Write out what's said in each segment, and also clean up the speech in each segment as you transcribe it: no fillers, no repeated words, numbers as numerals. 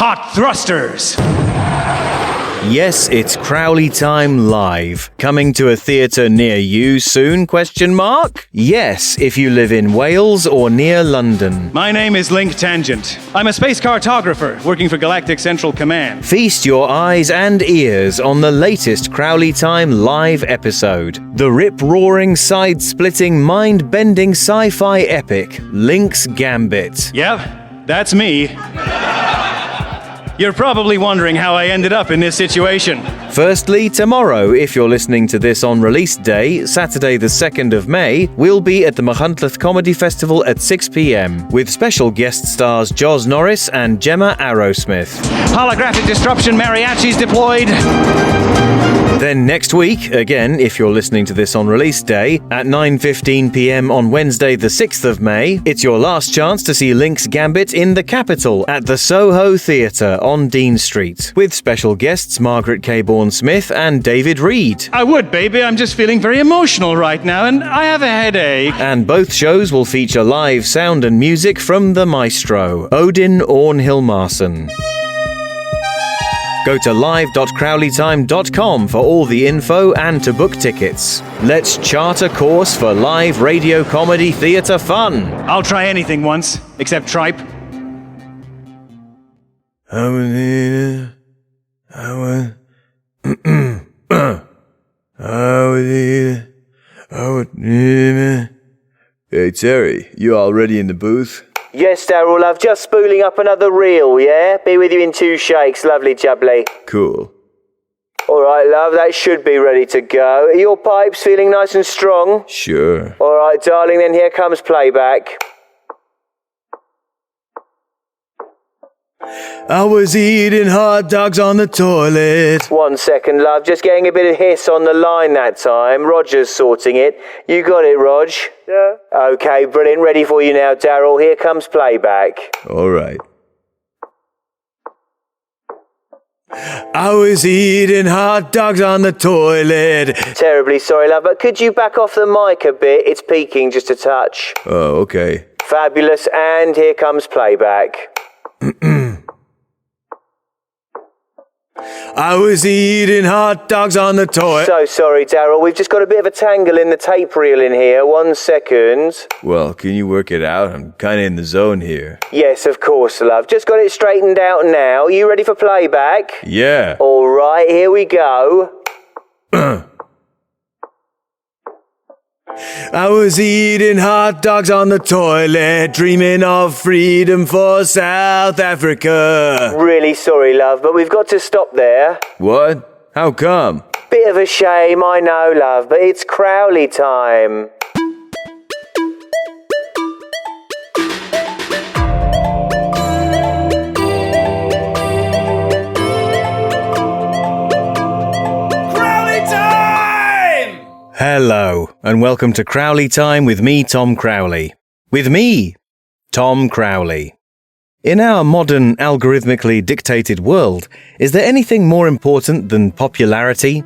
Hot Thrusters! Yes, it's Crowley Time Live. Coming to a theatre near you soon, ? Yes, if you live in Wales or near London. My name is Link Tangent. I'm a space cartographer working for Galactic Central Command. Feast your eyes and ears on the latest Crowley Time Live episode. The rip-roaring, side-splitting, mind-bending sci-fi epic, Link's Gambit. Yep, that's me. You're probably wondering how I ended up in this situation. Firstly, tomorrow, if you're listening to this on release day, Saturday the 2nd of May, we'll be at the Machynlleth Comedy Festival at 6 p.m. with special guest stars Joz Norris and Gemma Arrowsmith. Holographic disruption mariachis deployed. Then next week, again, if you're listening to this on release day, at 9:15 p.m. on Wednesday the 6th of May, it's your last chance to see Link's Gambit in the capital at the Soho Theatre on Dean Street, with special guests Margaret Cabourn-Smith and David Reed. I would, baby. I'm just feeling very emotional right now, and I have a headache. And both shows will feature live sound and music from the maestro, Odin Ornhilmarsson. Go to live.crowleytime.com for all the info and to book tickets. Let's chart a course for live radio comedy theatre fun. I'll try anything once, except tripe. Hey Terry, you already in the booth? Yes, Daryl, love, just spooling up another reel, yeah? Be with you in 2 shakes, lovely jubbly. Cool. Alright, love, that should be ready to go. Are your pipes feeling nice and strong? Sure. Alright, darling, then here comes playback. I was eating hot dogs on the toilet. 1 second, love, just getting a bit of hiss on the line that time. Roger's sorting it. You got it, Rog? Yeah. Okay, brilliant. Ready for you now, Daryl. Here comes playback. Alright. I was eating hot dogs on the toilet. Terribly sorry, love, but could you back off the mic a bit? It's peaking just a touch. Oh, okay. Fabulous, and here comes playback. I was eating hot dogs on the toilet. So sorry, Daryl. We've just got a bit of a tangle in the tape reel in here. 1 second. Well, can you work it out? I'm kinda in the zone here. Yes, of course, love. Just got it straightened out now. You ready for playback? Yeah. All right, here we go. I was eating hot dogs on the toilet, dreaming of freedom for South Africa. Really sorry, love, but we've got to stop there. What? How come? Bit of a shame, I know, love, but it's Crowley time. Hello, and welcome to Crowley Time with me, Tom Crowley. With me, Tom Crowley. In our modern, algorithmically dictated world, is there anything more important than popularity?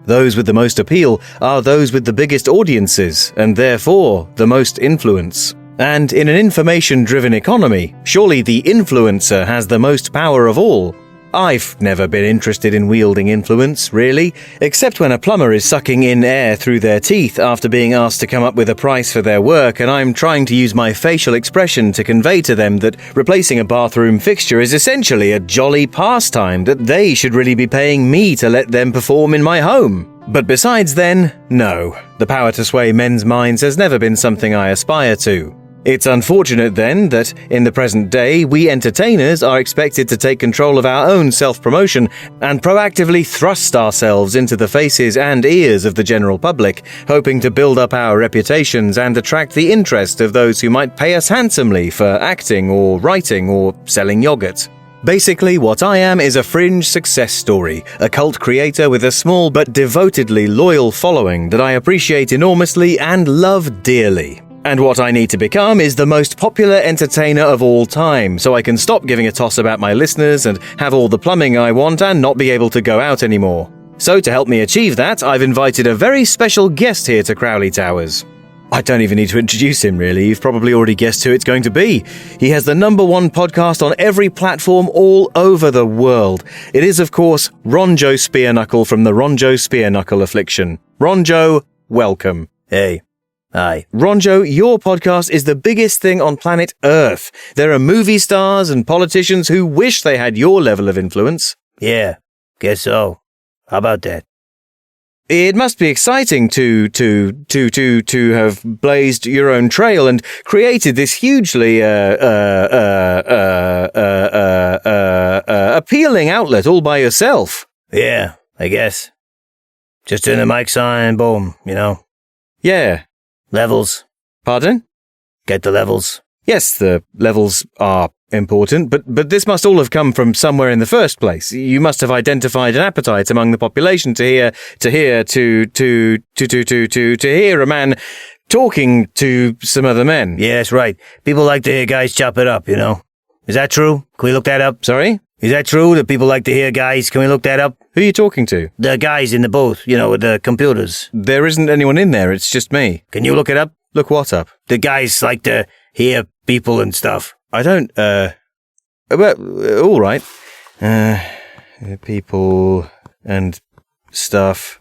Those with the most appeal are those with the biggest audiences, and therefore, the most influence. And in an information-driven economy, surely the influencer has the most power of all. I've never been interested in wielding influence, really, except when a plumber is sucking in air through their teeth after being asked to come up with a price for their work, and I'm trying to use my facial expression to convey to them that replacing a bathroom fixture is essentially a jolly pastime, that they should really be paying me to let them perform in my home. But besides then, no. The power to sway men's minds has never been something I aspire to. It's unfortunate, then, that in the present day, we entertainers are expected to take control of our own self-promotion and proactively thrust ourselves into the faces and ears of the general public, hoping to build up our reputations and attract the interest of those who might pay us handsomely for acting or writing or selling yogurt. Basically, what I am is a fringe success story, a cult creator with a small but devotedly loyal following that I appreciate enormously and love dearly. And what I need to become is the most popular entertainer of all time, so I can stop giving a toss about my listeners and have all the plumbing I want and not be able to go out anymore. So to help me achieve that, I've invited a very special guest here to Crowley Towers. I don't even need to introduce him, really. You've probably already guessed who it's going to be. He has the #1 podcast on every platform all over the world. It is, of course, Ronjo Spearknuckle from the Ronjo Spearknuckle Affliction. Ronjo, welcome. Hey. Hi. Ronjo, your podcast is the biggest thing on planet Earth. There are movie stars and politicians who wish they had your level of influence. Yeah, guess so. How about that? It must be exciting to have blazed your own trail and created this hugely appealing outlet all by yourself. Yeah, I guess. Just turn the mics on and boom, you know. Yeah. Levels. Pardon? Get the levels. Yes, the levels are important, but this must all have come from somewhere in the first place. You must have identified an appetite among the population to hear a man talking to some other men. Yeah, that's right. People like to hear guys chop it up, you know. Is that true? Can we look that up? Sorry? Is that true that people like to hear guys? Can we look that up? Who are you talking to? The guys in the booth, you know, with the computers. There isn't anyone in there, it's just me. Can you look it up? Look what up? The guys like to hear people and stuff. I don't, well, all right. People and stuff.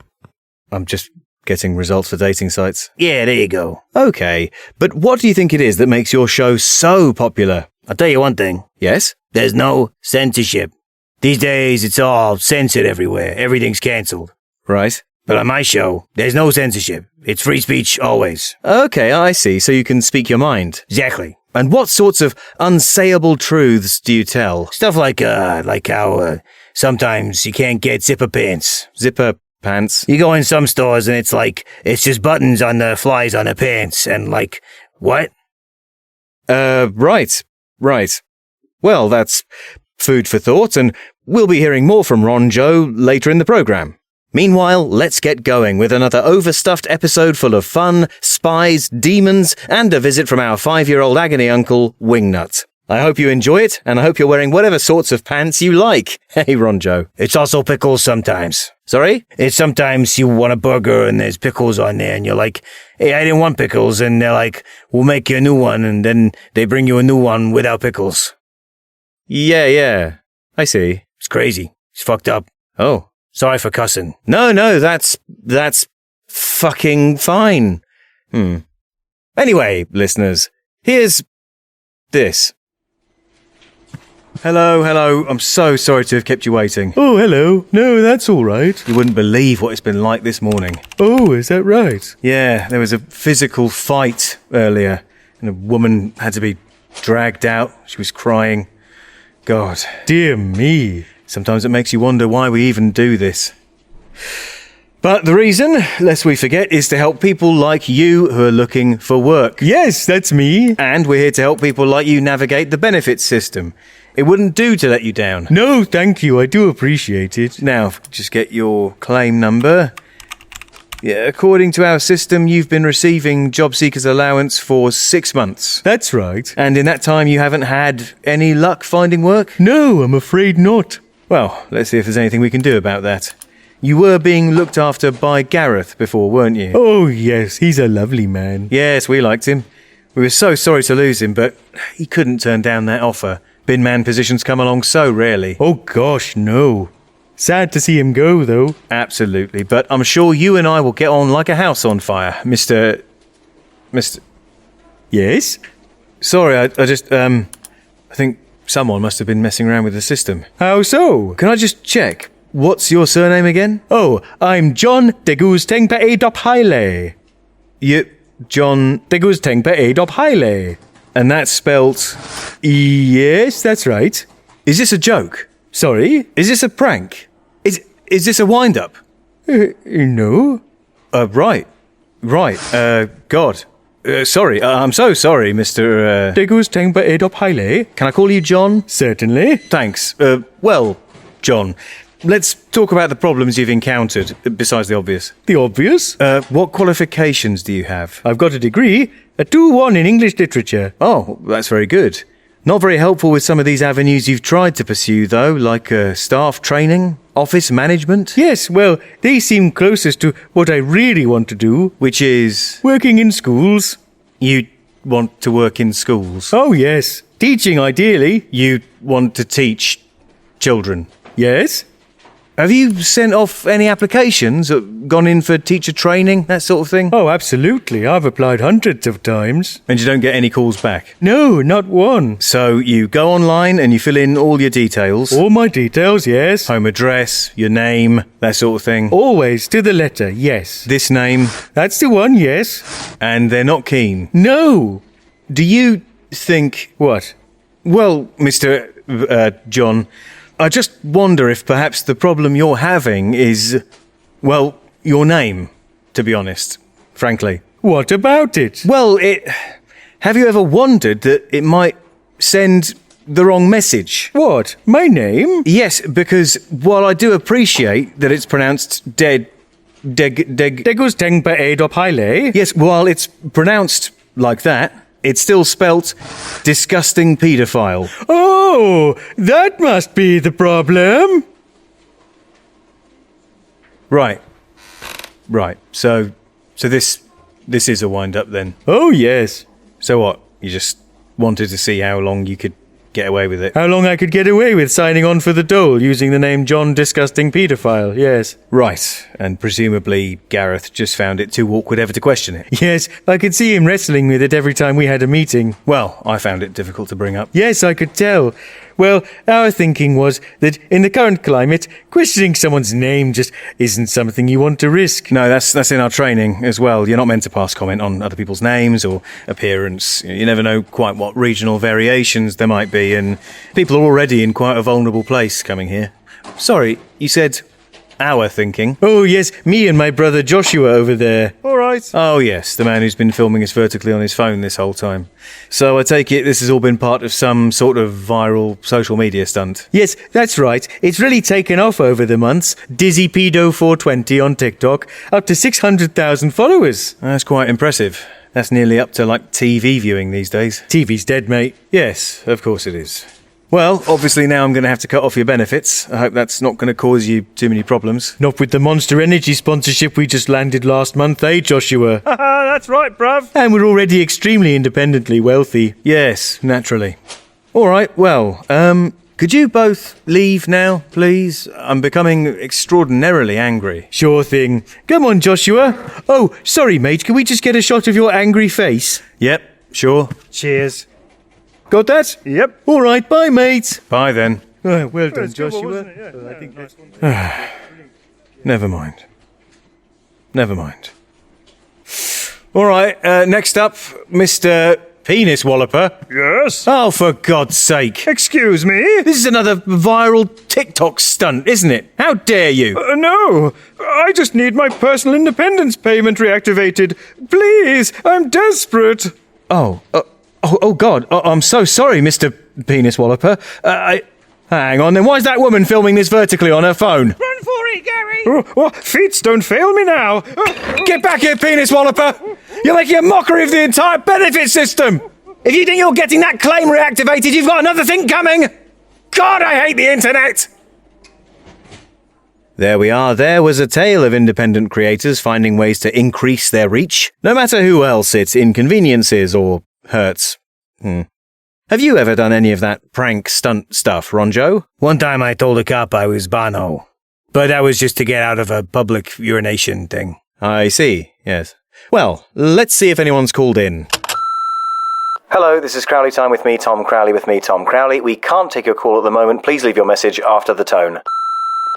I'm just getting results for dating sites. Yeah, there you go. Okay, but what do you think it is that makes your show so popular? I'll tell you one thing. Yes? There's no censorship. These days, it's all censored everywhere. Everything's cancelled. Right. But on my show, there's no censorship. It's free speech always. Okay, I see. So you can speak your mind. Exactly. And what sorts of unsayable truths do you tell? Stuff like how sometimes you can't get zipper pants. Zipper pants? You go in some stores and it's just buttons on the flies on the pants and like, what? Right. Well, that's food for thought, and we'll be hearing more from Ronjo later in the program. Meanwhile, let's get going with another overstuffed episode full of fun, spies, demons, and a visit from our 5-year-old agony uncle, Wingnut. I hope you enjoy it, and I hope you're wearing whatever sorts of pants you like. Hey, Ronjo. It's also pickles sometimes. Sorry? It's sometimes you want a burger and there's pickles on there and you're like, hey, I didn't want pickles. And they're like, we'll make you a new one. And then they bring you a new one without pickles. Yeah. I see. It's crazy. It's fucked up. Oh. Sorry for cussing. No, that's fucking fine. Anyway, listeners, here's this. Hello. I'm so sorry to have kept you waiting. Oh, hello. No, that's all right. You wouldn't believe what it's been like this morning. Oh, is that right? Yeah, there was a physical fight earlier, and a woman had to be dragged out. She was crying. God. Dear me. Sometimes it makes you wonder why we even do this. But the reason, lest we forget, is to help people like you who are looking for work. Yes, that's me. And we're here to help people like you navigate the benefits system. It wouldn't do to let you down. No, thank you. I do appreciate it. Now, just get your claim number. Yeah, according to our system, you've been receiving job seekers allowance for 6 months. That's right. And in that time, you haven't had any luck finding work? No, I'm afraid not. Well, let's see if there's anything we can do about that. You were being looked after by Gareth before, weren't you? Oh, yes, he's a lovely man. Yes, we liked him. We were so sorry to lose him, but he couldn't turn down that offer. Bin man positions come along so rarely. Oh, gosh, no. Sad to see him go, though. Absolutely, but I'm sure you and I will get on like a house on fire, Mr... Yes? Sorry, I think someone must have been messing around with the system. How so? Can I just check? What's your surname again? Oh, I'm John Degus Tengpa Adop Haile. John... Degus Tengpa Adop Haile. And that's spelt... Yes, that's right. Is this a joke? Sorry? Is this a prank? Is this a wind-up? No. Right. God. Sorry, I'm so sorry, Mr. Degus Tengpa Adop Haile. Can I call you John? Certainly. Thanks. Well, John, let's talk about the problems you've encountered, besides the obvious. The obvious? What qualifications do you have? I've got a degree, a 2-1 in English literature. Oh, that's very good. Not very helpful with some of these avenues you've tried to pursue, though, like staff training, office management? Yes, well, they seem closest to what I really want to do, Which is, working in schools. you want to work in schools. Oh, yes. Teaching, ideally. You want to teach children. Yes. Have you sent off any applications? Gone in for teacher training, that sort of thing? Oh, absolutely. I've applied hundreds of times. And you don't get any calls back? No, not one. So you go online and you fill in all your details. All my details, yes. Home address, your name, that sort of thing. Always to the letter, yes. This name, That's the one, yes. and they're not keen. No. Do you think... What? Well, Mr. John, I just wonder if perhaps the problem you're having is, well, your name, to be honest, frankly. What about it? Well, have you ever wondered that it might send the wrong message? What? My name? Yes, because while I do appreciate that it's pronounced deg... Degus Tengpa Edop Haile? Yes, while it's pronounced like that, it's still spelt disgusting paedophile. Oh, that must be the problem. Right. So this is a wind-up then. Oh, yes. So what? You just wanted to see how long you could get away with it? How long I could get away with signing on for the dole using the name John Disgusting Paedophile, yes. Right. And presumably Gareth just found it too awkward ever to question it. Yes, I could see him wrestling with it every time we had a meeting. Well, I found it difficult to bring up. Yes, I could tell. Well, our thinking was that in the current climate, questioning someone's name just isn't something you want to risk. No, that's in our training as well. You're not meant to pass comment on other people's names or appearance. You never know quite what regional variations there might be, and people are already in quite a vulnerable place coming here. Sorry, you said our thinking. Oh, yes, me and my brother Joshua over there. All right. Oh, yes, the man who's been filming us vertically on his phone this whole time. So I take it this has all been part of some sort of viral social media stunt. Yes, that's right. It's really taken off over the months. Dizzy Pedo 420 on TikTok, up to 600,000 followers. That's quite impressive. That's nearly up to like TV viewing these days. TV's dead, mate. Yes, of course it is. Well, obviously now I'm going to have to cut off your benefits. I hope that's not going to cause you too many problems. Not with the Monster Energy sponsorship we just landed last month, eh, Joshua? That's right, bruv. And we're already extremely independently wealthy. Yes, naturally. All right, well, could you both leave now, please? I'm becoming extraordinarily angry. Sure thing. Come on, Joshua. Oh, sorry, mate. Can we just get a shot of your angry face? Yep, sure. Cheers. Got that? Yep. All right, bye, mate. Bye then. Oh, well done, It's good, Joshua. wasn't it? Yeah, I think that's Never mind. All right, next up, Mr. Penis Walloper. Yes. Oh, for God's sake. Excuse me. This is another viral TikTok stunt, isn't it? How dare you? No, I just need my personal independence payment reactivated. Please, I'm desperate. Oh God. I'm so sorry, Mr. Penis Walloper. Hang on then. Why is that woman filming this vertically on her phone? Run for it, Gary. Oh, feet don't fail me now. Get back here, Penis Walloper! You're making a mockery of the entire benefit system! If you think you're getting that claim reactivated, you've got another thing coming! God, I hate the internet! There we are. There was a tale of independent creators finding ways to increase their reach, no matter who else it inconveniences or hurts. Have you ever done any of that prank stunt stuff, Ronjo? One time I told a cop I was Bono, but that was just to get out of a public urination thing. I see, yes. Well, let's see if anyone's called in. Hello, this is Crowley Time with me, Tom Crowley with me, Tom Crowley. We can't take your call at the moment. Please leave your message after the tone.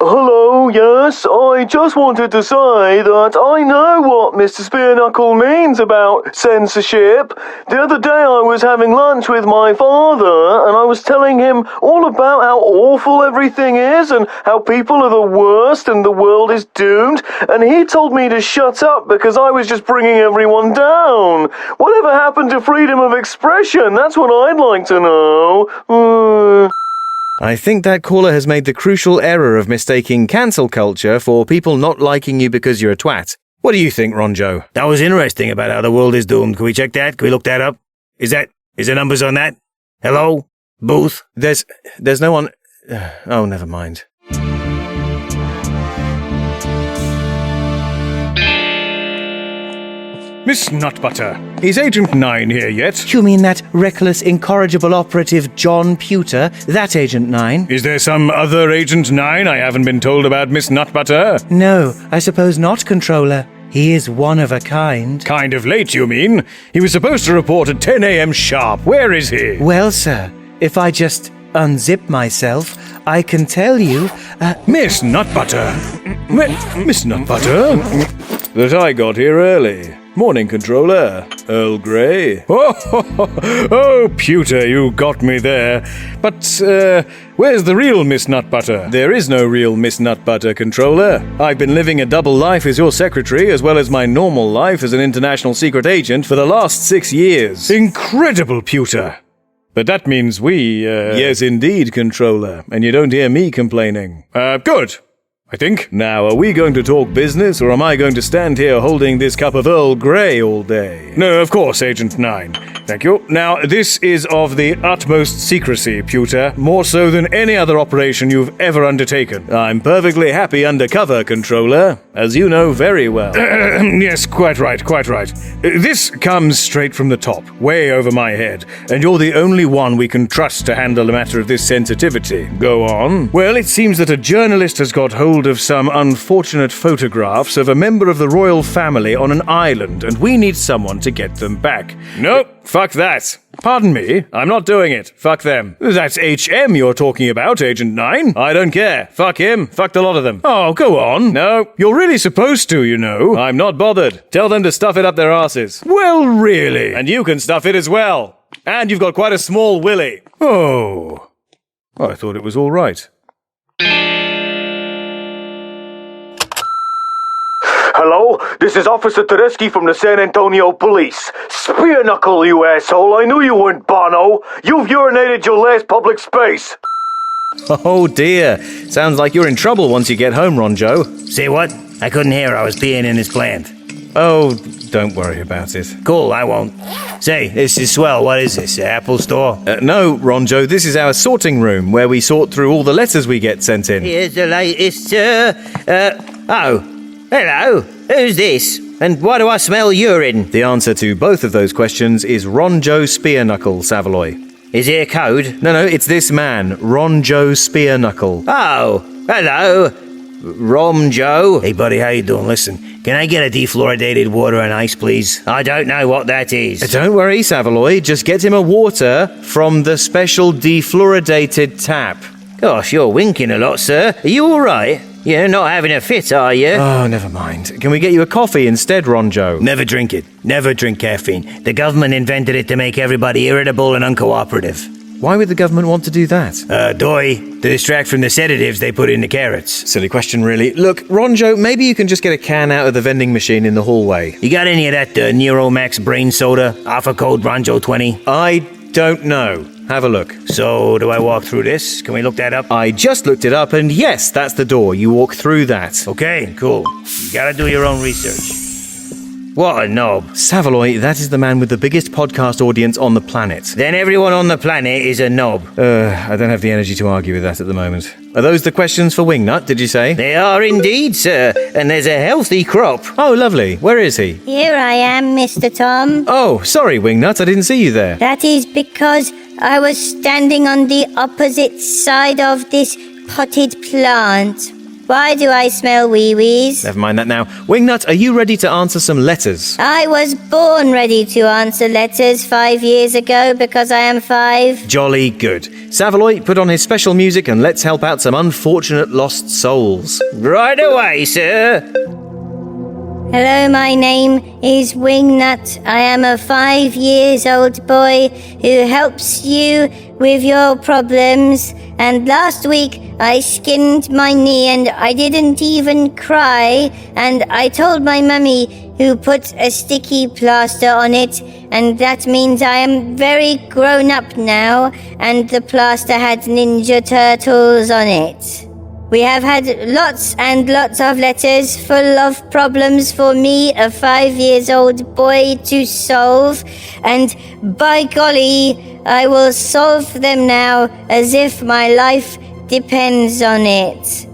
Hello, yes, I just wanted to say that I know what Mr. Spearknuckle means about censorship. The other day I was having lunch with my father and I was telling him all about how awful everything is and how people are the worst and the world is doomed, and he told me to shut up because I was just bringing everyone down. Whatever happened to freedom of expression? That's what I'd like to know. I think that caller has made the crucial error of mistaking cancel culture for people not liking you because you're a twat. What do you think, Ronjo? That was interesting about how the world is doomed. Can we check that? Can we look that up? Is there numbers on that? Hello? Booth? There's no one... Oh, never mind. Miss Nutbutter, is Agent 9 here yet? You mean that reckless, incorrigible operative John Pewter? That Agent 9? Is there some other Agent 9 I haven't been told about, Miss Nutbutter? No, I suppose not, Controller. He is one of a kind. Kind of late, you mean? He was supposed to report at 10 a.m. sharp. Where is he? Well, sir, if I just unzip myself, I can tell you... Miss Nutbutter! Miss Nutbutter? That I got here early. Morning, Controller. Earl Grey. Oh, Pewter, you got me there. But, where's the real Miss Nutbutter? There is no real Miss Nutbutter, Controller. I've been living a double life as your secretary, as well as my normal life as an international secret agent for the last 6 years. Incredible, Pewter! But that means we, Yes, indeed, Controller. And you don't hear me complaining. Good. I think. Now, are we going to talk business, or am I going to stand here holding this cup of Earl Grey all day? No, of course, Agent 9. Thank you. Now, this is of the utmost secrecy, Pewter, more so than any other operation you've ever undertaken. I'm perfectly happy undercover, Controller, as you know very well. Yes, quite right, quite right. This comes straight from the top, way over my head, and you're the only one we can trust to handle a matter of this sensitivity. Go on. Well, it seems that a journalist has got hold of some unfortunate photographs of a member of the royal family on an island, and we need someone to get them back. Nope, fuck that. Pardon me, I'm not doing it. Fuck them. That's HM you're talking about, Agent 9. I don't care. Fuck him. Fuck the lot of them. Oh, go on. No, you're really supposed to, you know. I'm not bothered. Tell them to stuff it up their asses. Well, really? And you can stuff it as well. And you've got quite a small willy. Oh. I thought it was all right. Hello, this is Officer Tedeschi from the San Antonio Police. Spear knuckle, you asshole. I knew you weren't Bono. You've urinated your last public space. Oh dear. Sounds like you're in trouble once you get home, Ronjo. Say what? I couldn't hear. I was peeing in his plant. Oh, don't worry about it. Cool, I won't. Say, this is swell. What is this, Apple Store? No, Ronjo, this is our sorting room where we sort through all the letters we get sent in. Here's the latest, sir. Hello. Who's this? And why do I smell urine? The answer to both of those questions is Ronjo Spearknuckle, Savaloy. Is it a code? No, it's this man, Ronjo Spearknuckle. Oh, hello. Rom Joe. Hey, buddy, how you doing? Listen, can I get a defluoridated water and ice, please? I don't know what that is. Don't worry, Savaloy. Just get him a water from the special defluoridated tap. Gosh, you're winking a lot, sir. Are you all right? You're not having a fit, are you? Oh, never mind. Can we get you a coffee instead, Ronjo? Never drink it. Never drink caffeine. The government invented it to make everybody irritable and uncooperative. Why would the government want to do that? To distract from the sedatives they put in the carrots. Silly question, really. Look, Ronjo, maybe you can just get a can out of the vending machine in the hallway. You got any of that Neuromax brain soda? Alpha code Ronjo 20? I don't know. Have a look. So, do I walk through this? Can we look that up? I just looked it up, and yes, that's the door. You walk through that. Okay, cool. You gotta do your own research. What a knob. Savaloy, that is the man with the biggest podcast audience on the planet. Then everyone on the planet is a knob. I don't have the energy to argue with that at the moment. Are those the questions for Wingnut, did you say? They are indeed, sir. And there's a healthy crop. Oh, lovely. Where is he? Here I am, Mr. Tom. Oh, sorry, Wingnut. I didn't see you there. That is because I was standing on the opposite side of this potted plant. Why do I smell wee-wees? Never mind that now. Wingnut, are you ready to answer some letters? I was born ready to answer letters 5 years ago because I am 5. Jolly good. Savaloy, put on his special music and let's help out some unfortunate lost souls. Right away, sir. Hello, my name is Wingnut. I am a 5-year-old boy who helps you with your problems. And last week I skinned my knee and I didn't even cry. And I told my mummy, who put a sticky plaster on it. And that means I am very grown up now. And the plaster had Ninja Turtles on it. We have had lots and lots of letters full of problems for me, a 5-year-old boy, to solve. And by golly, I will solve them now as if my life depends on it.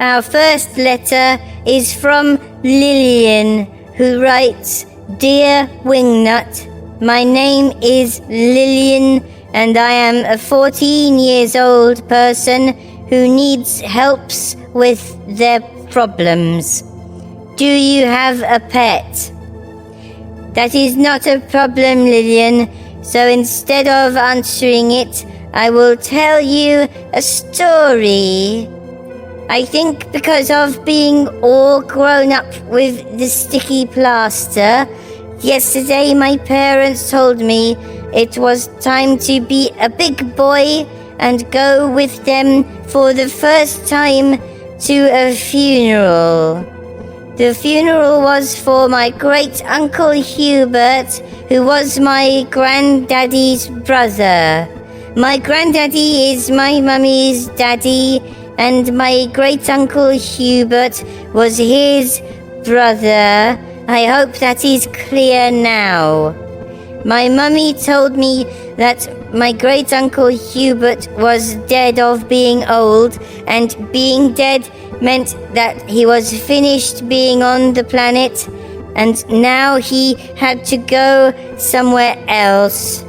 Our first letter is from Lillian, who writes, Dear Wingnut, my name is Lillian, and I am a 14 years old person who needs helps with their problems. Do you have a pet? That is not a problem, Lillian, so instead of answering it, I will tell you a story. I think because of being all grown up with the sticky plaster, yesterday my parents told me it was time to be a big boy and go with them for the first time to a funeral. The funeral was for my great-uncle Hubert, who was my granddaddy's brother. My granddaddy is my mummy's daddy, and my great-uncle Hubert was his brother. I hope that is clear now. My mummy told me that my great-uncle Hubert was dead of being old, and being dead meant that he was finished being on the planet, and now he had to go somewhere else.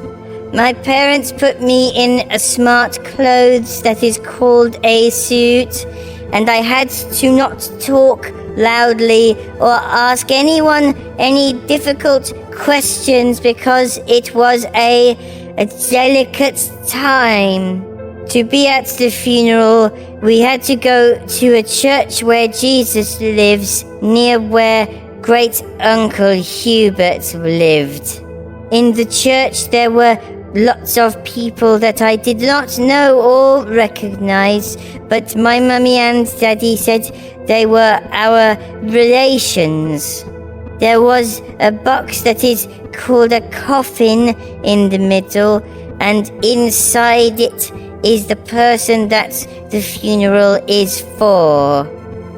My parents put me in a smart clothes that is called a suit, and I had to not talk loudly or ask anyone any difficult questions because it was a delicate time. To be at the funeral, we had to go to a church where Jesus lives, near where Great Uncle Hubert lived. In the church there were lots of people that I did not know or recognize, but my mummy and daddy said they were our relations. There was a box that is called a coffin in the middle, and inside it is the person that the funeral is for.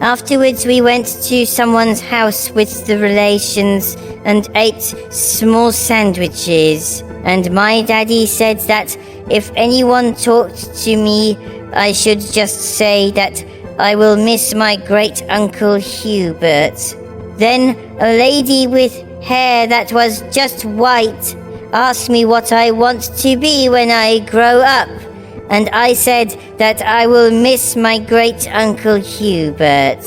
Afterwards we went to someone's house with the relations and ate small sandwiches, and my daddy said that if anyone talked to me, I should just say that I will miss my great-uncle Hubert. Then a lady with hair that was just white asked me what I want to be when I grow up, and I said that I will miss my great-uncle Hubert.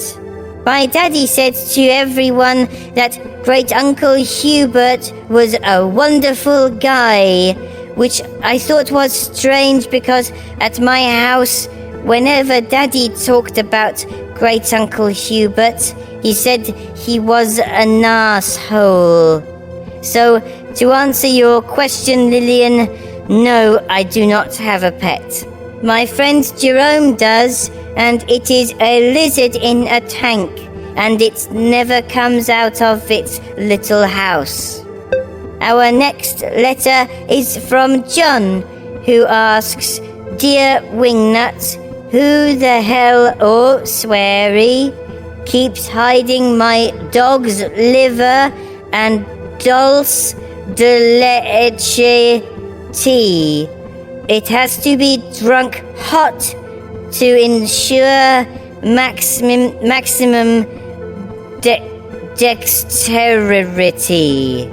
My daddy said to everyone that great-uncle Hubert was a wonderful guy, which I thought was strange because at my house, whenever daddy talked about great-uncle Hubert, he said he was an asshole. So, to answer your question, Lillian, no, I do not have a pet. My friend Jerome does, and it is a lizard in a tank, and it never comes out of its little house. Our next letter is from John, who asks, Dear Wingnut, who the hell, or sweary, keeps hiding my dog's liver and dulce de leche tea? It has to be drunk hot to ensure maximum dexterity.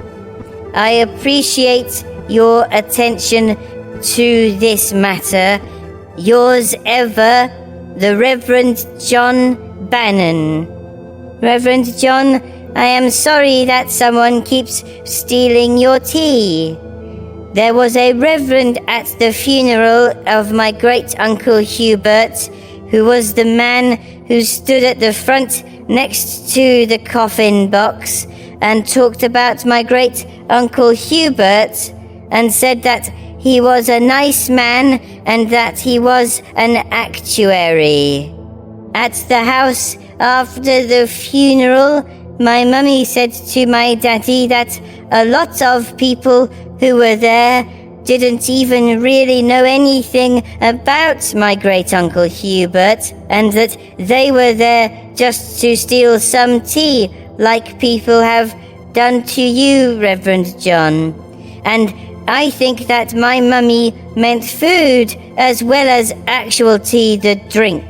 I appreciate your attention to this matter. Yours ever, the Reverend John Bannon. Reverend John, I am sorry that someone keeps stealing your tea. There was a reverend at the funeral of my great-uncle Hubert, who was the man who stood at the front next to the coffin box and talked about my great-uncle Hubert and said that he was a nice man and that he was an actuary. At the house after the funeral, my mummy said to my daddy that a lot of people who were there didn't even really know anything about my great-uncle Hubert, and that they were there just to steal some tea, like people have done to you, Reverend John. And I think that my mummy meant food as well as actual tea, the drink.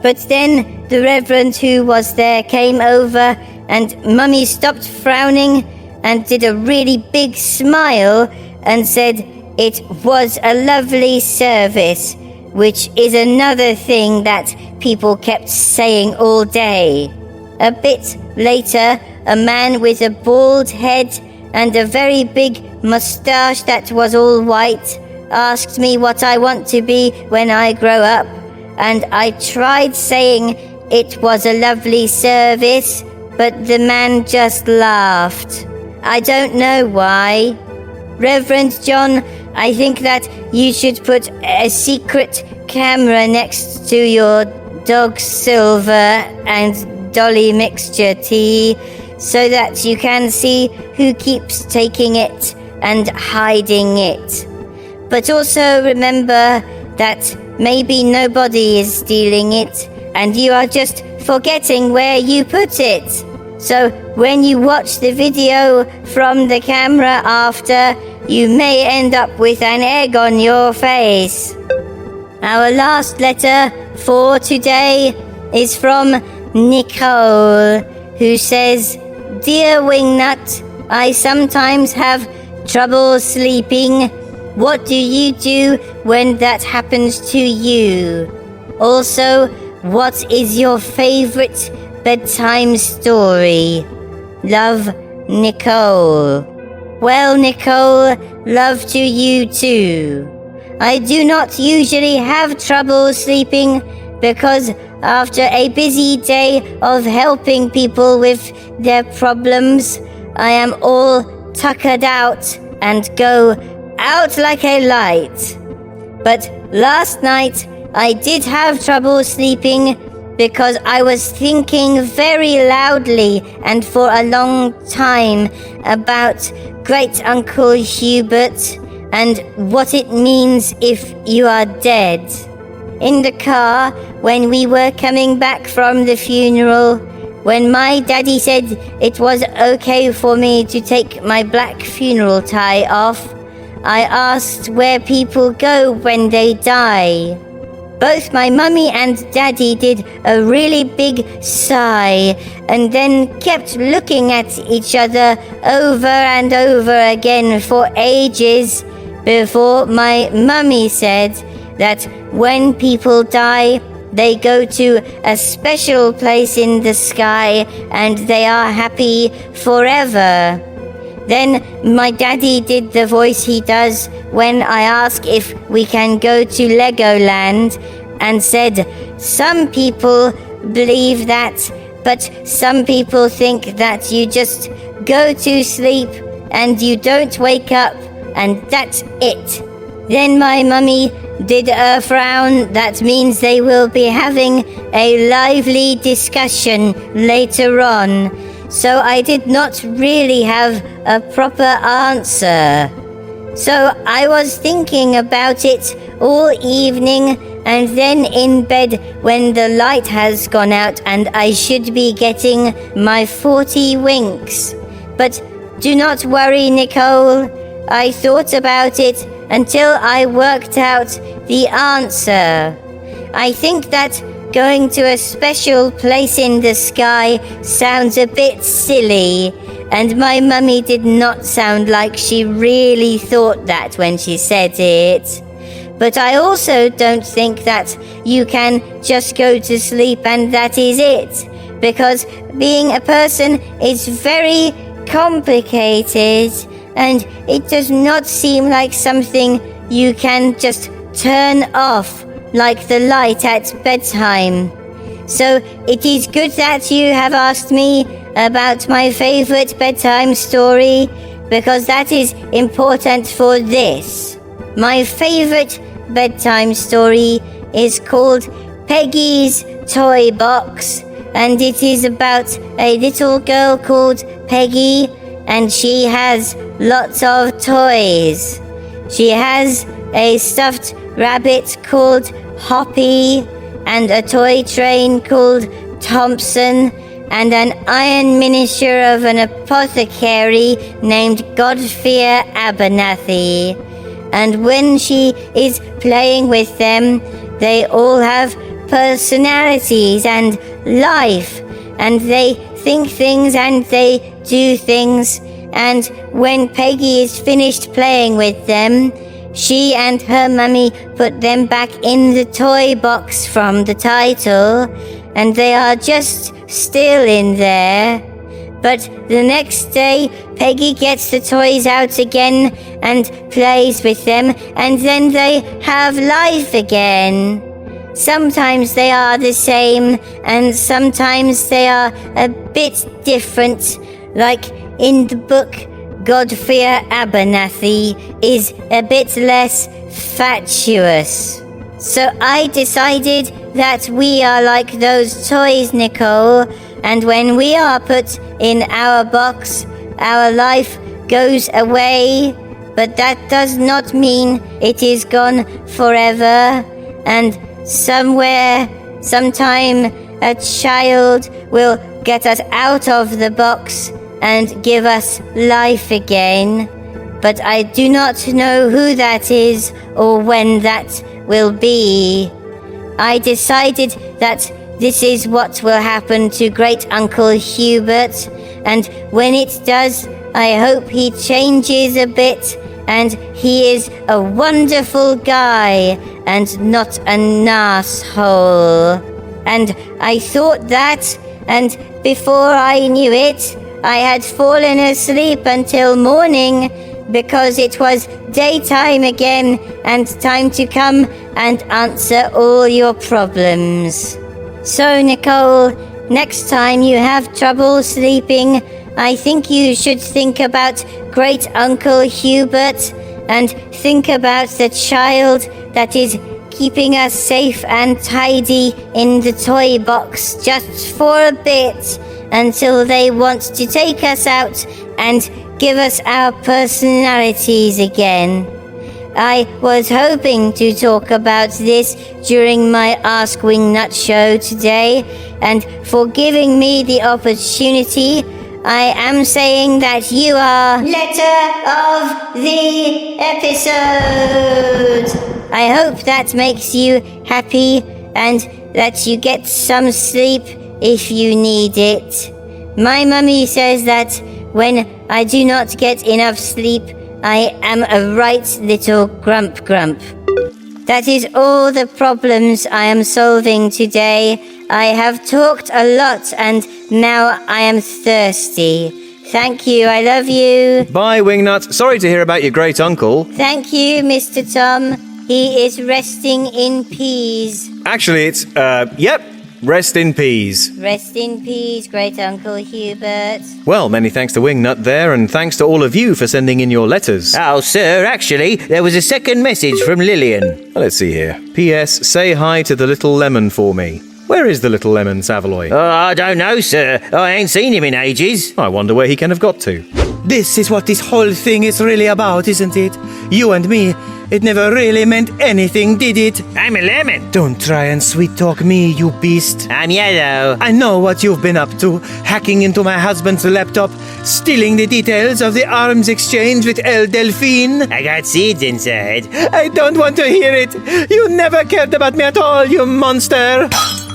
But then the Reverend who was there came over, and Mummy stopped frowning and did a really big smile and said it was a lovely service, which is another thing that people kept saying all day. A bit later, a man with a bald head and a very big moustache that was all white asked me what I want to be when I grow up, and I tried saying it was a lovely service, but the man just laughed. I don't know why. Reverend John, I think that you should put a secret camera next to your dog Silver and Dolly mixture tea, so that you can see who keeps taking it and hiding it. But also remember that maybe nobody is stealing it, and you are just forgetting where you put it. So when you watch the video from the camera after, you may end up with an egg on your face. Our last letter for today is from Nicole, who says, Dear Wingnut, I sometimes have trouble sleeping. What do you do when that happens to you? Also, what is your favorite bedtime story? Love, Nicole. Well, Nicole, love to you too. I do not usually have trouble sleeping because after a busy day of helping people with their problems, I am all tuckered out and go out like a light. But last night I did have trouble sleeping because I was thinking very loudly and for a long time about Great Uncle Hubert and what it means if you are dead. In the car, when we were coming back from the funeral, when my daddy said it was okay for me to take my black funeral tie off, I asked where people go when they die. Both my mummy and daddy did a really big sigh and then kept looking at each other over and over again for ages before my mummy said that when people die, they go to a special place in the sky and they are happy forever. Then my daddy did the voice he does when I ask if we can go to Legoland and said, some people believe that, but some people think that you just go to sleep and you don't wake up and that's it. Then my mummy did a frown that means they will be having a lively discussion later on. So I did not really have a proper answer. So I was thinking about it all evening and then in bed when the light has gone out and I should be getting my 40 winks. But do not worry, Nicole. I thought about it until I worked out the answer. I think that going to a special place in the sky sounds a bit silly, and my mummy did not sound like she really thought that when she said it. But I also don't think that you can just go to sleep and that is it, because being a person is very complicated, and it does not seem like something you can just turn off like the light at bedtime. So it is good that you have asked me about my favorite bedtime story, because that is important for this. My favorite bedtime story is called Peggy's Toy Box, and it is about a little girl called Peggy, and she has lots of toys. She has a stuffed rabbit called Hoppy, and a toy train called Thompson, and an iron miniature of an apothecary named Godfear Abernathy. And when she is playing with them, they all have personalities and life, and they think things and they do things, and when Peggy is finished playing with them, she and her mummy put them back in the toy box from the title, and they are just still in there. But the next day, Peggy gets the toys out again and plays with them, and then they have life again. Sometimes they are the same, and sometimes they are a bit different. Like in the book, Godfrey Abernathy is a bit less fatuous. So I decided that we are like those toys, Nicole, and when we are put in our box, our life goes away, but that does not mean it is gone forever, and somewhere, sometime, a child will get us out of the box and give us life again. But I do not know who that is or when that will be. I decided that this is what will happen to Great Uncle Hubert, and when it does, I hope he changes a bit and he is a wonderful guy and not an asshole. And I thought that, and before I knew it, I had fallen asleep until morning, because it was daytime again and time to come and answer all your problems. So, Nicole, next time you have trouble sleeping, I think you should think about Great Uncle Hubert and think about the child that is keeping us safe and tidy in the toy box just for a bit until they want to take us out and give us our personalities again. I was hoping to talk about this during my Ask Wingnut show today, and for giving me the opportunity, I am saying that you are Letter of the Episode. I hope that makes you happy and that you get some sleep if you need it. My mummy says that when I do not get enough sleep, I am a right little grump. That is all the problems I am solving today. I have talked a lot and now I am thirsty. Thank you, I love you. Bye, Wingnut. Sorry to hear about your great uncle. Thank you, Mr. Tom. He is resting in peace. Actually, it's, yep, rest in peace. Rest in peace, Great Uncle Hubert. Well, many thanks to Wingnut there, and thanks to all of you for sending in your letters. Oh, sir, actually, there was a second message from Lillian. Let's see here. P.S. Say hi to the little lemon for me. Where is the little lemon, Savoy? Oh, I don't know, sir. I ain't seen him in ages. I wonder where he can have got to. This is what this whole thing is really about, isn't it? You and me. It never really meant anything, did it? I'm a lemon. Don't try and sweet-talk me, you beast. I'm yellow. I know what you've been up to. Hacking into my husband's laptop, stealing the details of the arms exchange with El Delphine. I got seeds inside. I don't want to hear it. You never cared about me at all, you monster.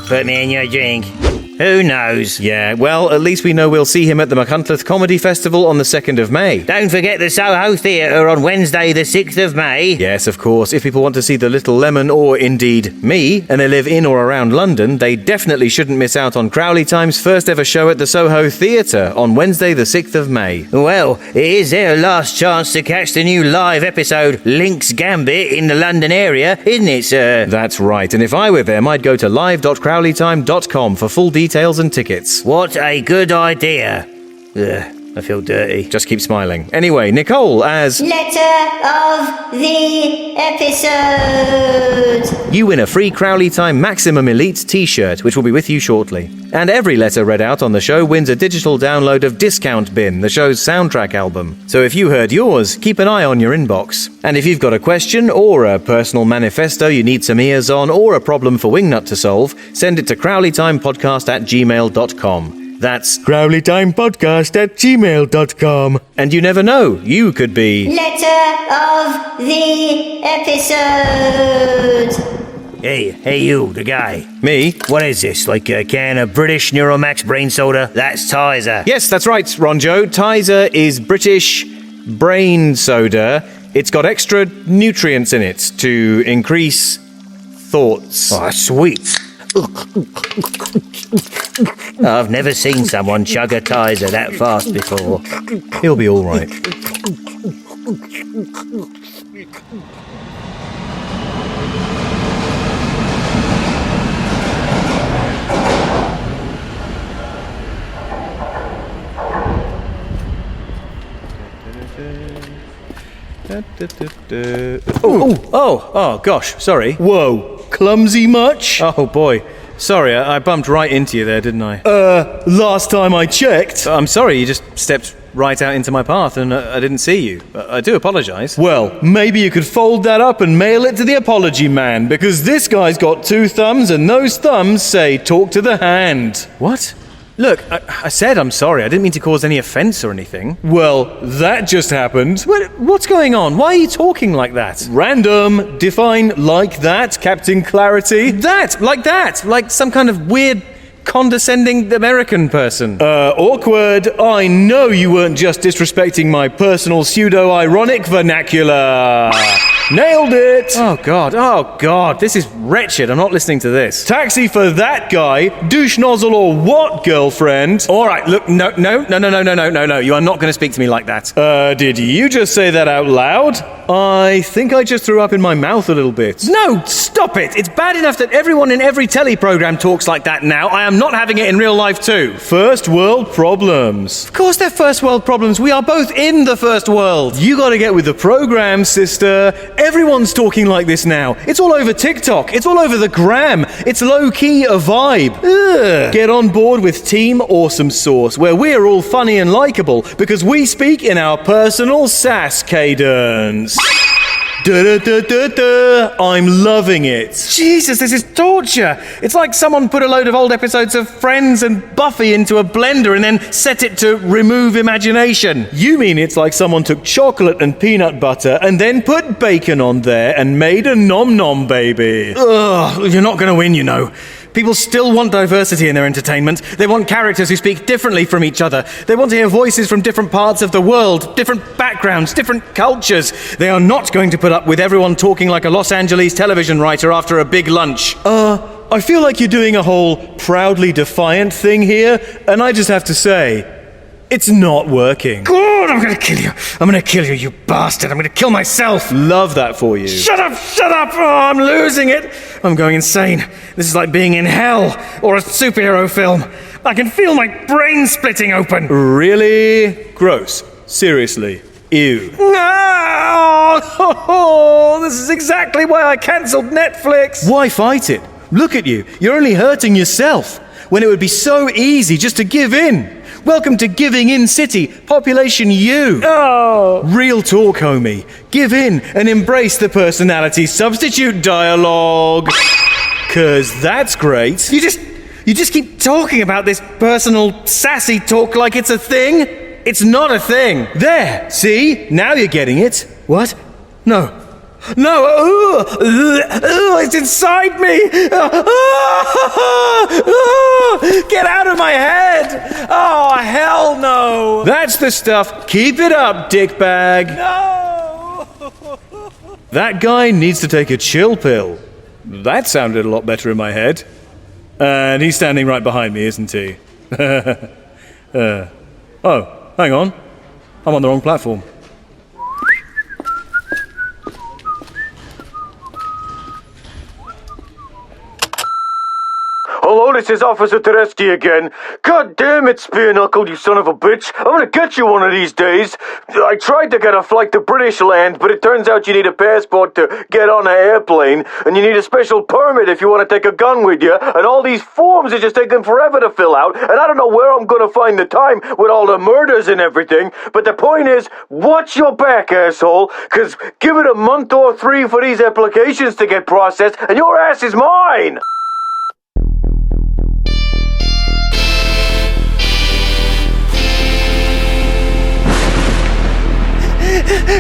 Put me in your drink. Who knows? Yeah, well, at least we know we'll see him at the Machynlleth Comedy Festival on the 2nd of May. Don't forget the Soho Theatre on Wednesday the 6th of May. Yes, of course. If people want to see the Little Lemon, or indeed me, and they live in or around London, they definitely shouldn't miss out on Crowley Time's first ever show at the Soho Theatre on Wednesday the 6th of May. Well, it is their last chance to catch the new live episode Link's Gambit in the London area, isn't it, sir? That's right, and if I were them, I'd go to live.crowleytime.com for full details and tickets. What a good idea. Ugh, I feel dirty. Just keep smiling. Anyway, Nicole as Letter of the Episode. you win a free Crowley Time Maximum Elite t-shirt, which will be with you shortly. And every letter read out on the show wins a digital download of Discount Bin, the show's soundtrack album. So if you heard yours, keep an eye on your inbox. And if you've got a question or a personal manifesto you need some ears on, or a problem for Wingnut to solve, send it to crowleytimepodcast@gmail.com. That's crowleytimepodcast@gmail.com. And you never know, you could be Letter of the Episode. Hey, you, the guy. Me? What is this, like a can of British Neuromax brain soda? That's Tizer. Yes, that's right, Ronjo. Tizer is British brain soda. It's got extra nutrients in it to increase thoughts. Oh, sweet. I've never seen someone chug a Tizer that fast before. He'll be all right. Oh, gosh, sorry. Whoa, clumsy much? Oh, boy. Sorry, I bumped right into you there, didn't I? Last time I checked. I'm sorry, you just stepped right out into my path and I didn't see you. I do apologise. Well, maybe you could fold that up and mail it to the apology man, because this guy's got 2 thumbs and those thumbs say talk to the hand. What? Look, I said I'm sorry. I didn't mean to cause any offence or anything. Well, that just happened. What's going on? Why are you talking like that? Random, define like that, Captain Clarity. Like some kind of weird, condescending American person. Awkward. I know you weren't just disrespecting my personal pseudo-ironic vernacular. Nailed it! Oh God, this is wretched. I'm not listening to this. Taxi for that guy, douche nozzle or what, girlfriend? All right, look, no. You are not going to speak to me like that. Did you just say that out loud? I think I just threw up in my mouth a little bit. No, stop it. It's bad enough that everyone in every telly program talks like that now. I am not having it in real life too. First world problems. Of course they're first world problems. We are both in the first world. You gotta get with the program, sister. Everyone's talking like this now. It's all over TikTok. It's all over the gram. It's low-key a vibe. Ugh. Get on board with Team Awesome Sauce, where we're all funny and likable because we speak in our personal sass cadence. Da-da-da-da-da. I'm loving it. Jesus, this is torture. It's like someone put a load of old episodes of Friends and Buffy into a blender and then set it to remove imagination. You mean it's like someone took chocolate and peanut butter and then put bacon on there and made a nom-nom baby? Ugh, you're not going to win, you know. People still want diversity in their entertainment. They want characters who speak differently from each other. They want to hear voices from different parts of the world, different backgrounds, different cultures. They are not going to put up with everyone talking like a Los Angeles television writer after a big lunch. I feel like you're doing a whole proudly defiant thing here, and I just have to say, it's not working. God, I'm gonna kill you. I'm gonna kill you, you bastard. I'm gonna kill myself. Love that for you. Shut up! Oh, I'm losing it. I'm going insane. This is like being in hell or a superhero film. I can feel my brain splitting open. Really? Gross. Seriously. Ew. Oh, this is exactly why I cancelled Netflix. Why fight it? Look at you. You're only hurting yourself when it would be so easy just to give in. Welcome to Giving In City, population U. Oh. Real talk, homie. Give in and embrace the personality substitute dialogue. 'Cause that's great. You just keep talking about this personal sassy talk like it's a thing. It's not a thing. There. See? Now you're getting it. What? No. It's inside me. Get out of my head. Oh, hell no. That's the stuff. Keep it up, dickbag. No. That guy needs to take a chill pill. That sounded a lot better in my head. And he's standing right behind me, isn't he? Oh, hang on. I'm on the wrong platform. Hello, this is Officer Tereski again. God damn it, Spear Knuckle, you son of a bitch. I'm gonna get you one of these days. I tried to get a flight to British land, but it turns out you need a passport to get on an airplane, and you need a special permit if you want to take a gun with you, and all these forms are just taking forever to fill out, and I don't know where I'm gonna find the time with all the murders and everything, but the point is, watch your back, asshole, because give it a month or 3 for these applications to get processed, and your ass is mine!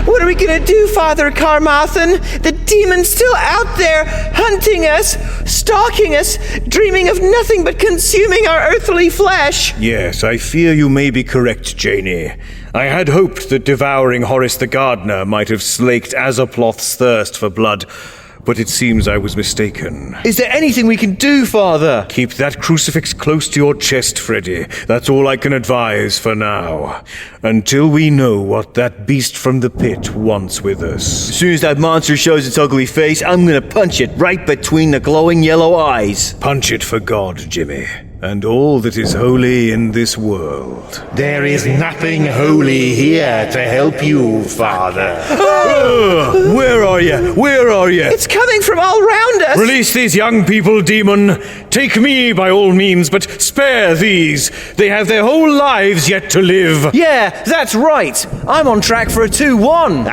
What are we gonna do, Father Carmarthen? The demon's still out there, hunting us, stalking us, dreaming of nothing but consuming our earthly flesh. Yes, I fear you may be correct, Janie. I had hoped that devouring Horace the Gardener might have slaked Azaploth's thirst for blood, but it seems I was mistaken. Is there anything we can do, Father? Keep that crucifix close to your chest, Freddy. That's all I can advise for now. Until we know what that beast from the pit wants with us. As soon as that monster shows its ugly face, I'm gonna punch it right between the glowing yellow eyes. Punch it for God, Jimmy, and all that is holy in this world. There is nothing holy here to help you, Father. Where are you? Where are you? It's coming from all round us. Release these young people, demon. Take me by all means, but spare these. They have their whole lives yet to live. Yeah, that's right. I'm on track for a 2-1.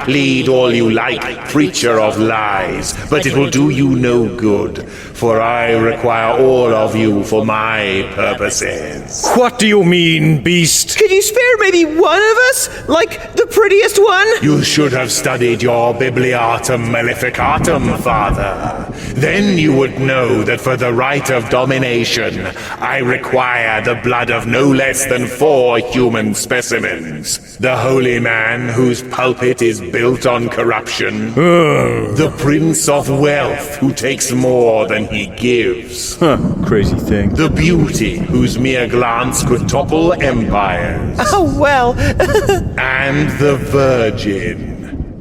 Plead all you like, preacher of lies, but it will do you no good, for I require all of you for my purposes. What do you mean, beast? Could you spare maybe one of us? Like the prettiest one? You should have studied your Bibliatum Maleficatum, Father. Then you would know that for the right of domination, I require the blood of no less than 4 human specimens. The holy man whose pulpit is built on corruption. The prince of wealth who takes more than he gives. Crazy thing. The beauty whose mere glance could topple empires. Oh, well. And the virgin.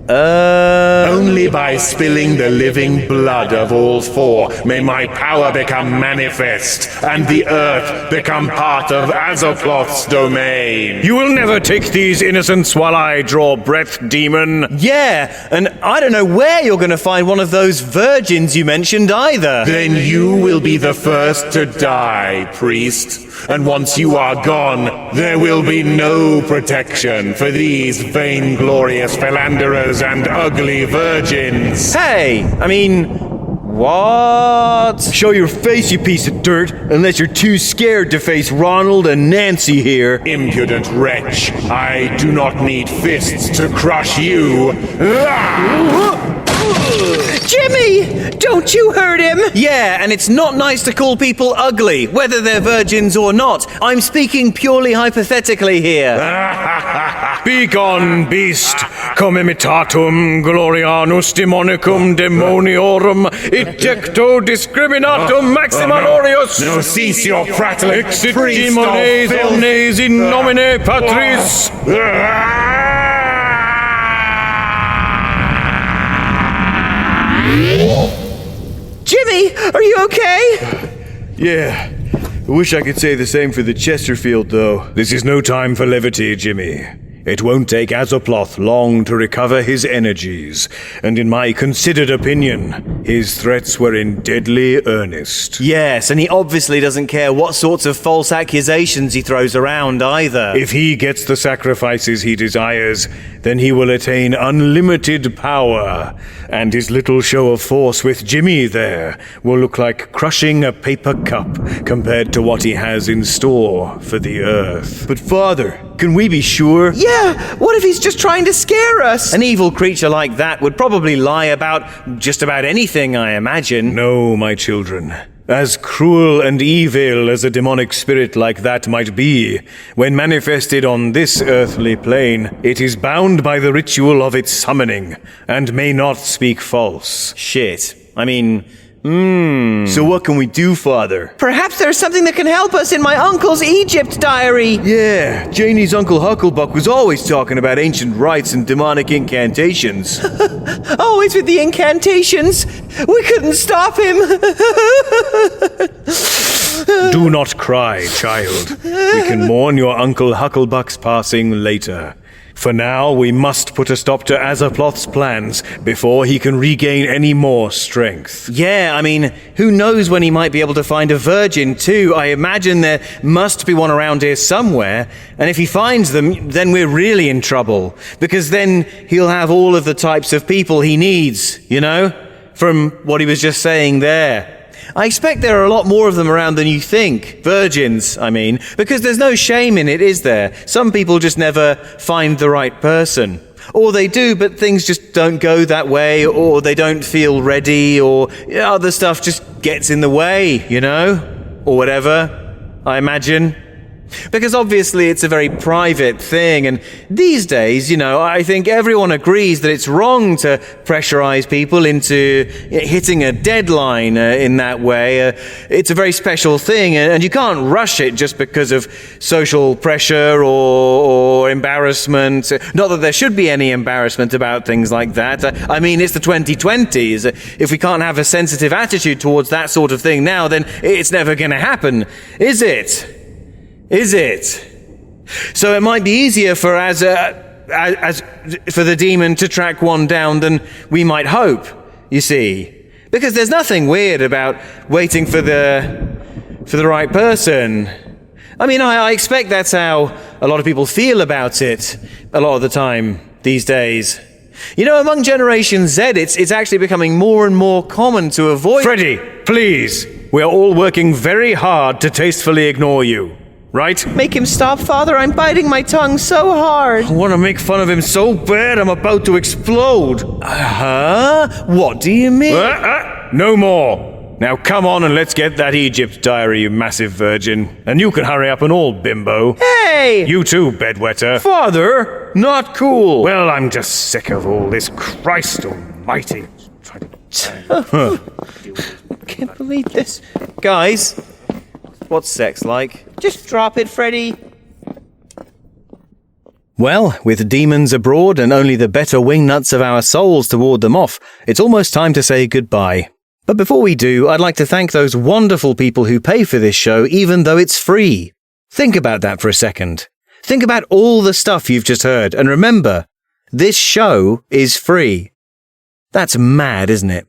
Only by spilling the living blood of all 4 may my power become manifest, and the earth become part of Azaploth's domain. You will never take these innocents while I draw breath, demon. Yeah, and I don't know where you're gonna find one of those virgins you mentioned either. Then you will be the first to die, priest. And once you are gone, there will be no protection for these vainglorious philanderers and ugly virgins. Hey, I mean, what? Show your face, you piece of dirt, unless you're too scared to face Ronald and Nancy here. Impudent wretch, I do not need fists to crush you. Jimmy! Don't you hurt him! Yeah, and it's not nice to call people ugly, whether they're virgins or not. I'm speaking purely hypothetically here. Begone, beast! Cum imitatum glorianus demonicum demoniorum ejecto discriminatum maximalorius! No, cease your prattling, Exit priest demones of filth. omnes in nomine patris! Jimmy, are you okay? Yeah. I wish I could say the same for the Chesterfield, though. This is no time for levity, Jimmy. It won't take Azaploth long to recover his energies, and in my considered opinion, his threats were in deadly earnest. Yes, and he obviously doesn't care what sorts of false accusations he throws around either. If he gets the sacrifices he desires, then he will attain unlimited power, and his little show of force with Jimmy there will look like crushing a paper cup compared to what he has in store for the Earth. But Father, can we be sure? Yeah, what if he's just trying to scare us? An evil creature like that would probably lie about just about anything, I imagine. No, my children. As cruel and evil as a demonic spirit like that might be, when manifested on this earthly plane, it is bound by the ritual of its summoning, and may not speak false. Shit. I mean, So what can we do, Father? Perhaps there's something that can help us in my uncle's Egypt diary. Yeah, Janie's Uncle Hucklebuck was always talking about ancient rites and demonic incantations. Always with the incantations. We couldn't stop him. Do not cry, child. We can mourn your Uncle Hucklebuck's passing later. For now, we must put a stop to Azaploth's plans before he can regain any more strength. Yeah, I mean, who knows when he might be able to find a virgin, too? I imagine there must be one around here somewhere. And if he finds them, then we're really in trouble. Because then he'll have all of the types of people he needs, you know? From what he was just saying there. I expect there are a lot more of them around than you think. Virgins, I mean. Because there's no shame in it, is there? Some people just never find the right person. Or they do, but things just don't go that way, or they don't feel ready, or other stuff just gets in the way, you know? Or whatever, I imagine. Because obviously it's a very private thing, and these days, you know, I think everyone agrees that it's wrong to pressurize people into hitting a deadline in that way. It's a very special thing, and you can't rush it just because of social pressure or embarrassment. Not that there should be any embarrassment about things like that. I mean, it's the 2020s. If we can't have a sensitive attitude towards that sort of thing now, then it's never going to happen, is it? Is it? So it might be easier for for the demon to track one down than we might hope, you see. Because there's nothing weird about waiting for the right person. I mean, I expect that's how a lot of people feel about it a lot of the time these days. You know, among Generation Z, it's actually becoming more and more common to avoid... Freddy, please. We are all working very hard to tastefully ignore you. Right? Make him stop, Father. I'm biting my tongue so hard. I want to make fun of him so bad I'm about to explode. Huh? What do you mean? No more. Now come on and let's get that Egypt diary, you massive virgin. And you can hurry up and all, bimbo. Hey! You too, bedwetter. Father, not cool. Well, I'm just sick of all this. Christ almighty. Can't believe this. Guys, what's sex like? Just drop it, Freddy. Well, with demons abroad and only the better wingnuts of our souls to ward them off, it's almost time to say goodbye. But before we do, I'd like to thank those wonderful people who pay for this show even though it's free. Think about that for a second. Think about all the stuff you've just heard, and remember, this show is free. That's mad, isn't it?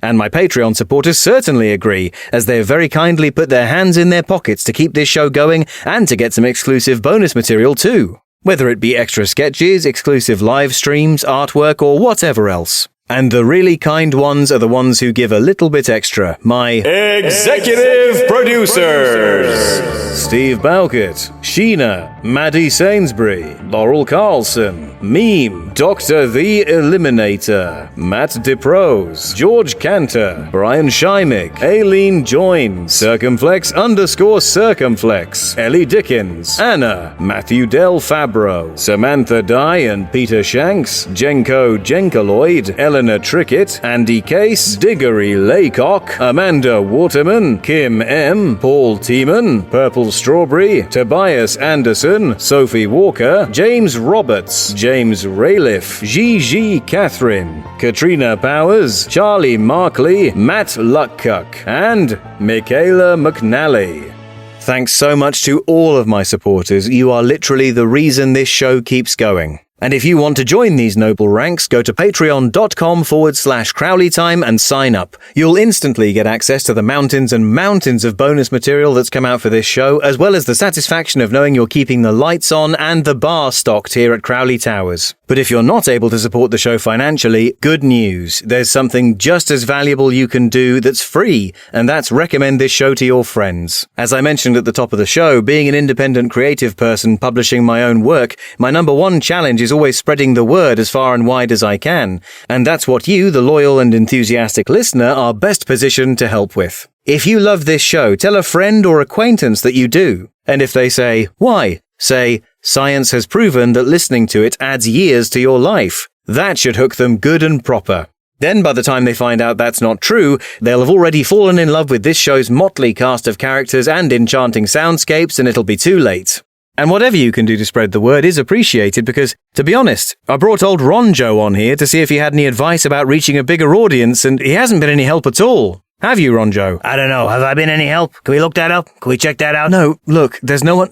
And my Patreon supporters certainly agree, as they've very kindly put their hands in their pockets to keep this show going and to get some exclusive bonus material too. Whether it be extra sketches, exclusive live streams, artwork, or whatever else. And the really kind ones are the ones who give a little bit extra. My executive producers! Steve Balkett, Sheena, Maddie Sainsbury, Laurel Carlson, Meme, Dr. the Eliminator, Matt DeProse, George Cantor, Brian Scheimig, Aileen Joins, Circumflex_Circumflex, Ellie Dickens, Anna, Matthew Del Fabro, Samantha Dye and Peter Shanks, Jenko Jenkaloid, Eleanor Trickett, Andy Case, Diggory Laycock, Amanda Waterman, Kim M, Paul Tiemann, Purple Strawberry, Tobias Anderson, Sophie Walker, James Roberts, James Rayliff, Gigi Catherine, Katrina Powers, Charlie Markley, Matt Luckcuck, and Michaela McNally. Thanks so much to all of my supporters. You are literally the reason this show keeps going. And if you want to join these noble ranks, go to patreon.com/CrowleyTime and sign up. You'll instantly get access to the mountains and mountains of bonus material that's come out for this show, as well as the satisfaction of knowing you're keeping the lights on and the bar stocked here at Crowley Towers. But if you're not able to support the show financially, good news. There's something just as valuable you can do that's free, and that's recommend this show to your friends. As I mentioned at the top of the show, being an independent creative person publishing my own work, my number one challenge is always spreading the word as far and wide as I can. And that's what you, the loyal and enthusiastic listener, are best positioned to help with. If you love this show, tell a friend or acquaintance that you do. And if they say, why? Say, science has proven that listening to it adds years to your life. That should hook them good and proper. Then by the time they find out that's not true, they'll have already fallen in love with this show's motley cast of characters and enchanting soundscapes, and it'll be too late. And whatever you can do to spread the word is appreciated because, to be honest, I brought old Ronjo on here to see if he had any advice about reaching a bigger audience, and he hasn't been any help at all. Have you, Ronjo? I don't know. Have I been any help? Can we look that up? Can we check that out? No, look, there's no one...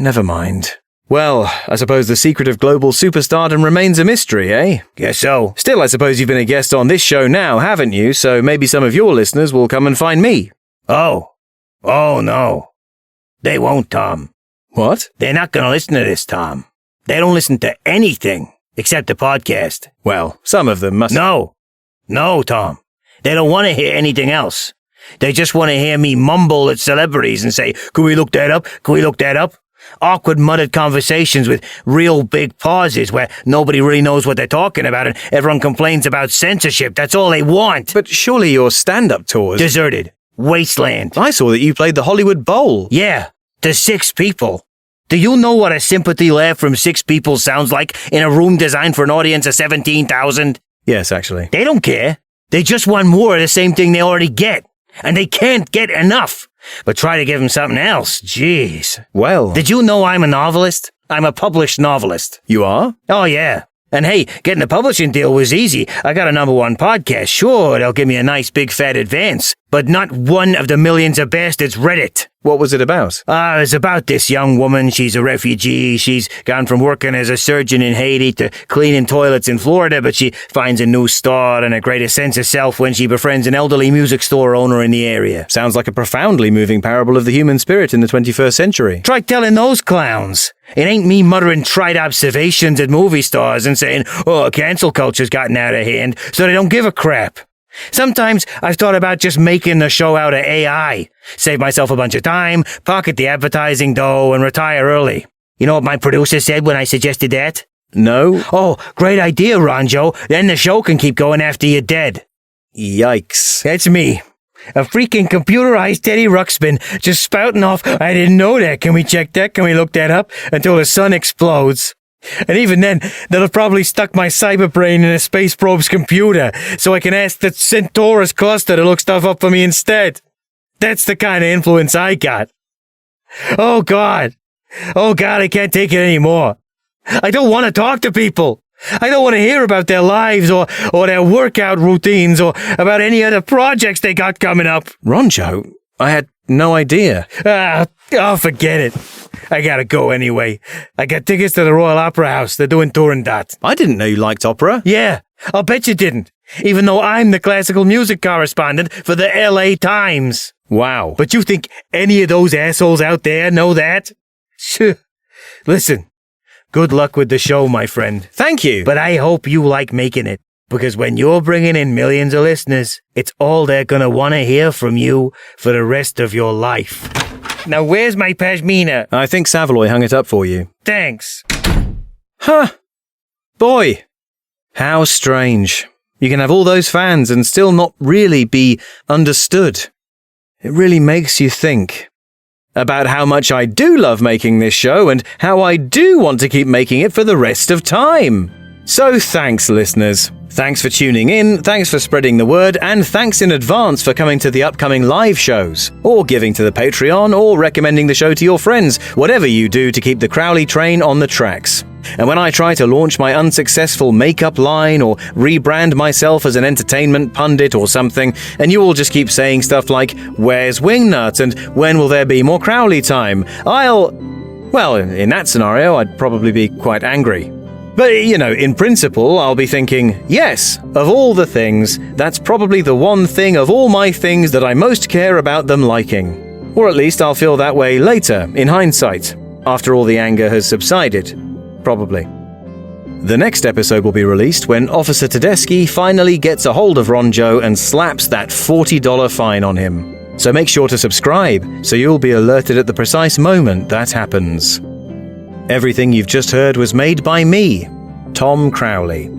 Never mind. Well, I suppose the secret of global superstardom remains a mystery, eh? Guess so. Still, I suppose you've been a guest on this show now, haven't you? So maybe some of your listeners will come and find me. Oh no. They won't, Tom. What? They're not going to listen to this, Tom. They don't listen to anything except the podcast. Well, some of them must... No, Tom. They don't want to hear anything else. They just want to hear me mumble at celebrities and say, can we look that up? Can we look that up? awkward, muttered conversations with real big pauses where nobody really knows what they're talking about and everyone complains about censorship. That's all they want. But surely your stand-up tours... Deserted. Wasteland. I saw that you played the Hollywood Bowl. Yeah, to 6 people. Do you know what a sympathy laugh from 6 people sounds like in a room designed for an audience of 17,000? Yes, actually. They don't care. They just want more of the same thing they already get. And they can't get enough. But try to give them something else. Jeez. Well... Did you know I'm a novelist? I'm a published novelist. You are? Oh, yeah. And hey, getting a publishing deal was easy. I got a #1 podcast. Sure, they'll give me a nice big fat advance. But not one of the millions of bastards read it. What was it about? It's about this young woman. She's a refugee. She's gone from working as a surgeon in Haiti to cleaning toilets in Florida, but she finds a new start and a greater sense of self when she befriends an elderly music store owner in the area. Sounds like a profoundly moving parable of the human spirit in the 21st century. Try telling those clowns. It ain't me muttering trite observations at movie stars and saying, oh, cancel culture's gotten out of hand, so they don't give a crap. Sometimes I've thought about just making the show out of AI. Save myself a bunch of time, pocket the advertising dough, and retire early. You know what my producer said when I suggested that? No? Oh, great idea, Ronjo. Then the show can keep going after you're dead. Yikes. That's me. A freaking computerized Teddy Ruxpin just spouting off, I didn't know that. Can we check that? Can we look that up? Until the sun explodes. And even then, they'll have probably stuck my cyber brain in a space probe's computer, so I can ask the Centaurus cluster to look stuff up for me instead. That's the kind of influence I got. Oh God, I can't take it anymore. I don't want to talk to people. I don't want to hear about their lives or their workout routines or about any other projects they got coming up. Ronjo, I had no idea. Forget it. I gotta go anyway. I got tickets to the Royal Opera House. They're doing Turandot. I didn't know you liked opera. Yeah, I'll bet you didn't. Even though I'm the classical music correspondent for the LA Times. Wow. But you think any of those assholes out there know that? Listen, good luck with the show, my friend. Thank you. But I hope you like making it. Because when you're bringing in millions of listeners, it's all they're gonna want to hear from you for the rest of your life. Now, where's my pashmina? I think Savaloy hung it up for you. Thanks. Huh. Boy. How strange. You can have all those fans and still not really be understood. It really makes you think about how much I do love making this show and how I do want to keep making it for the rest of time. So thanks, listeners. Thanks for tuning in, thanks for spreading the word, and thanks in advance for coming to the upcoming live shows, or giving to the Patreon, or recommending the show to your friends, whatever you do to keep the Crowley train on the tracks. And when I try to launch my unsuccessful makeup line, or rebrand myself as an entertainment pundit or something, and you all just keep saying stuff like, where's Wingnut, and when will there be more Crowley time, well, in that scenario, I'd probably be quite angry. But, in principle, I'll be thinking, yes, of all the things, that's probably the one thing of all my things that I most care about them liking. Or at least I'll feel that way later, in hindsight, after all the anger has subsided. Probably. The next episode will be released when Officer Tedeschi finally gets a hold of Ronjo and slaps that $40 fine on him. So make sure to subscribe, so you'll be alerted at the precise moment that happens. Everything you've just heard was made by me, Tom Crowley.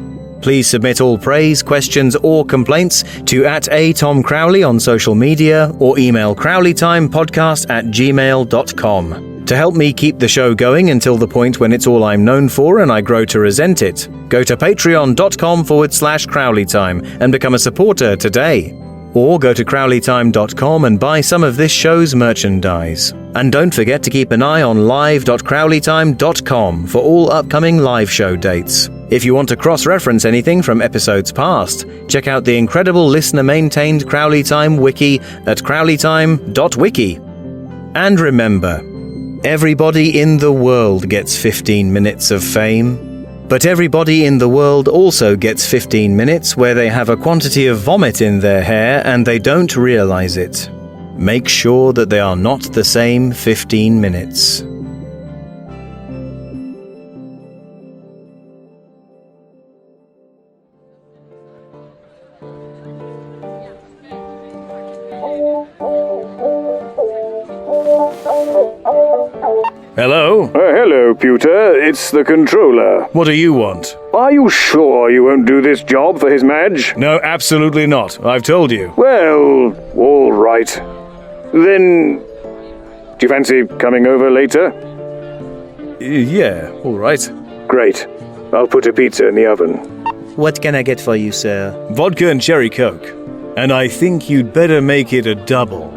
Please submit all praise, questions, or complaints to @atomcrowley on social media or email crowleytimepodcast@gmail.com. To help me keep the show going until the point when it's all I'm known for and I grow to resent it, go to patreon.com/crowleytime and become a supporter today. Or go to crowleytime.com and buy some of this show's merchandise. And don't forget to keep an eye on live.crowleytime.com for all upcoming live show dates. If you want to cross-reference anything from episodes past, check out the incredible listener-maintained Crowley Time wiki at crowleytime.wiki. And remember, everybody in the world gets 15 minutes of fame. But everybody in the world also gets 15 minutes where they have a quantity of vomit in their hair and they don't realize it. Make sure that they are not the same 15 minutes. Hello? Hello, Pewter. It's the controller. What do you want? Are you sure you won't do this job for His Madge? No, absolutely not. I've told you. Well, all right. Then, do you fancy coming over later? Yeah, all right. Great. I'll put a pizza in the oven. What can I get for you, sir? Vodka and cherry coke. And I think you'd better make it a double.